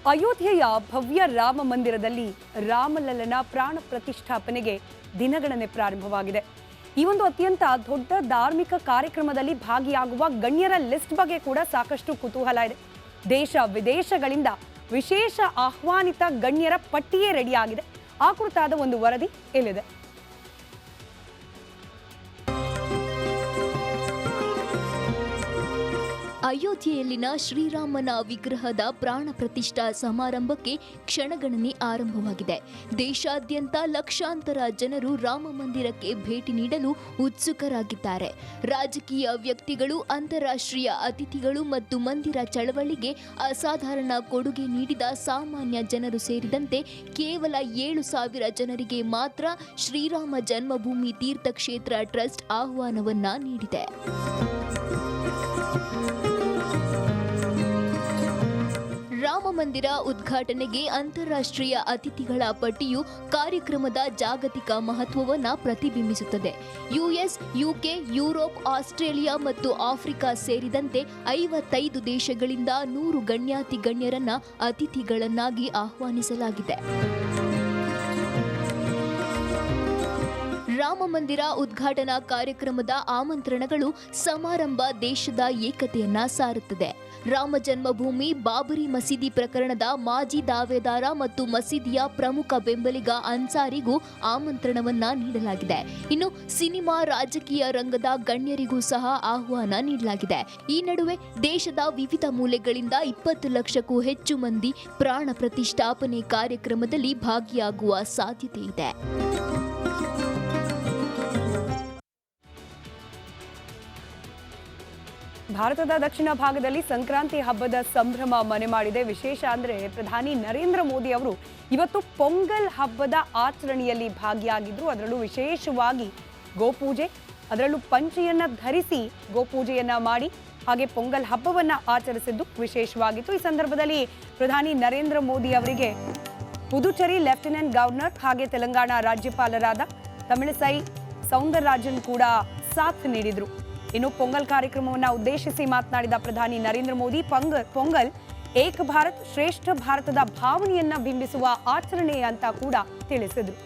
ಅಯೋಧ್ಯೆಯ ಭವ್ಯ ರಾಮ ಮಂದಿರದಲ್ಲಿ ರಾಮಲಲ್ಲನ ಪ್ರಾಣ ಪ್ರತಿಷ್ಠಾಪನೆಗೆ ದಿನಗಣನೆ ಪ್ರಾರಂಭವಾಗಿದೆ. ಈ ಒಂದು ಅತ್ಯಂತ ದೊಡ್ಡ ಧಾರ್ಮಿಕ ಕಾರ್ಯಕ್ರಮದಲ್ಲಿ ಭಾಗಿಯಾಗುವ ಗಣ್ಯರ ಲಿಸ್ಟ್ ಬಗ್ಗೆ ಕೂಡ ಸಾಕಷ್ಟು ಕುತೂಹಲ ಇದೆ. ದೇಶ ವಿದೇಶಗಳಿಂದ ವಿಶೇಷ ಆಹ್ವಾನಿತ ಗಣ್ಯರ ಪಟ್ಟಿಯೇ ರೆಡಿಯಾಗಿದೆ. ಆ ಕುರಿತಾದ ಒಂದು ವರದಿ ಇಲ್ಲಿದೆ. ಅಯೋಧ್ಯೆಯಲ್ಲಿನ ಶ್ರೀರಾಮನ ವಿಗ್ರಹದ ಪ್ರಾಣ ಪ್ರತಿಷ್ಠಾ ಸಮಾರಂಭಕ್ಕೆ ಕ್ಷಣಗಣನೆ ಆರಂಭವಾಗಿದೆ. ದೇಶಾದ್ಯಂತ ಲಕ್ಷಾಂತರ ಜನರು ರಾಮ ಮಂದಿರಕ್ಕೆ ಭೇಟಿ ನೀಡಲು ಉತ್ಸುಕರಾಗಿದ್ದಾರೆ. ರಾಜಕೀಯ ವ್ಯಕ್ತಿಗಳು, ಅಂತಾರಾಷ್ಟ್ರೀಯ ಅತಿಥಿಗಳು ಮತ್ತು ಮಂದಿರ ಚಳವಳಿಗೆ ಅಸಾಧಾರಣ ಕೊಡುಗೆ ನೀಡಿದ ಸಾಮಾನ್ಯ ಜನರು ಸೇರಿದಂತೆ ಕೇವಲ 7,000 ಜನರಿಗೆ ಮಾತ್ರ ಶ್ರೀರಾಮ ಜನ್ಮಭೂಮಿ ತೀರ್ಥಕ್ಷೇತ್ರ ಟ್ರಸ್ಟ್ ಆಹ್ವಾನವನ್ನ ನೀಡಿದೆ. ರಾಮ ಮಂದಿರ ಉದ್ಘಾಟನೆಗೆ ಅಂತಾರಾಷ್ಟ್ರೀಯ ಅತಿಥಿಗಳ ಪಟ್ಟಿಯು ಕಾರ್ಯಕ್ರಮದ ಜಾಗತಿಕ ಮಹತ್ವವನ್ನು ಪ್ರತಿಬಿಂಬಿಸುತ್ತದೆ. ಯುಎಸ್, ಯುಕೆ, ಯುರೋಪ್, ಆಸ್ಟ್ರೇಲಿಯಾ ಮತ್ತು ಆಫ್ರಿಕಾ ಸೇರಿದಂತೆ 55 ದೇಶಗಳಿಂದ 100 ಗಣ್ಯಾತಿ ಗಣ್ಯರನ್ನ ಅತಿಥಿಗಳನ್ನಾಗಿ ಆಹ್ವಾನಿಸಲಾಗಿದೆ. ರಾಮ ಮಂದಿರ ಉದ್ಘಾಟನಾ ಕಾರ್ಯಕ್ರಮದ ಆಮಂತ್ರಣಗಳು ಸಮಾರಂಭ ದೇಶದ ಏಕತೆಯನ್ನ ಸಾರುತ್ತದೆ. ರಾಮ ಜನ್ಮಭೂಮಿ ಬಾಬರಿ ಮಸೀದಿ ಪ್ರಕರಣದ ಮಾಜಿ ದಾವೇದಾರ ಮತ್ತು ಮಸೀದಿಯ ಪ್ರಮುಖ ಬೆಂಬಲಿಗ ಅನ್ಸಾರಿಗೂ ಆಮಂತ್ರಣವನ್ನ ನೀಡಲಾಗಿದೆ. ಇನ್ನು ಸಿನಿಮಾ, ರಾಜಕೀಯ ರಂಗದ ಗಣ್ಯರಿಗೂ ಸಹ ಆಹ್ವಾನ ನೀಡಲಾಗಿದೆ. ಈ ನಡುವೆ ದೇಶದ ವಿವಿಧ ಮೂಲೆಗಳಿಂದ 20 ಲಕ್ಷಕ್ಕೂ ಹೆಚ್ಚು ಮಂದಿ ಪ್ರಾಣ ಪ್ರತಿಷ್ಠಾಪನೆ ಕಾರ್ಯಕ್ರಮದಲ್ಲಿ ಭಾಗಿಯಾಗುವ ಸಾಧ್ಯತೆ ಇದೆ. ಭಾರತದ ದಕ್ಷಿಣ ಭಾಗದಲ್ಲಿ ಸಂಕ್ರಾಂತಿ ಹಬ್ಬದ ಸಂಭ್ರಮ ಮನೆ ಮಾಡಿದೆ. ವಿಶೇಷ ಅಂದರೆ ಪ್ರಧಾನಿ ನರೇಂದ್ರ ಮೋದಿ ಅವರು ಇವತ್ತು ಪೊಂಗಲ್ ಹಬ್ಬದ ಆಚರಣೆಯಲ್ಲಿ ಭಾಗಿಯಾಗಿದ್ರು. ಅದರಲ್ಲೂ ವಿಶೇಷವಾಗಿ ಗೋಪೂಜೆ, ಅದರಲ್ಲೂ ಪಂಚೆಯನ್ನ ಧರಿಸಿ ಗೋಪೂಜೆಯನ್ನ ಮಾಡಿ ಹಾಗೆ ಪೊಂಗಲ್ ಹಬ್ಬವನ್ನ ಆಚರಿಸಿದ್ದು ವಿಶೇಷವಾಗಿತ್ತು. ಈ ಸಂದರ್ಭದಲ್ಲಿ ಪ್ರಧಾನಿ ನರೇಂದ್ರ ಮೋದಿ ಅವರಿಗೆ ಪುದುಚೇರಿ ಲೆಫ್ಟಿನೆಂಟ್ ಗವರ್ನರ್ ಹಾಗೆ ತೆಲಂಗಾಣ ರಾಜ್ಯಪಾಲರಾದ ತಮಿಳಿಸೈ ಸೌಂದರರಾಜನ್ ಕೂಡ ಸಾಥ್ ನೀಡಿದ್ರು. ಇನ್ನು ಪೊಂಗಲ್ ಕಾರ್ಯಕ್ರಮವನ್ನು ಉದ್ದೇಶಿಸಿ ಮಾತನಾಡಿದ ಪ್ರಧಾನಿ ನರೇಂದ್ರ ಮೋದಿ, ಪೊಂಗಲ್ ಏಕ ಭಾರತ್ ಶ್ರೇಷ್ಠ ಭಾರತದ ಭಾವನೆಯನ್ನ ಬಿಂಬಿಸುವ ಆಚರಣೆ ಅಂತ ಕೂಡ ತಿಳಿಸಿದ್ರು.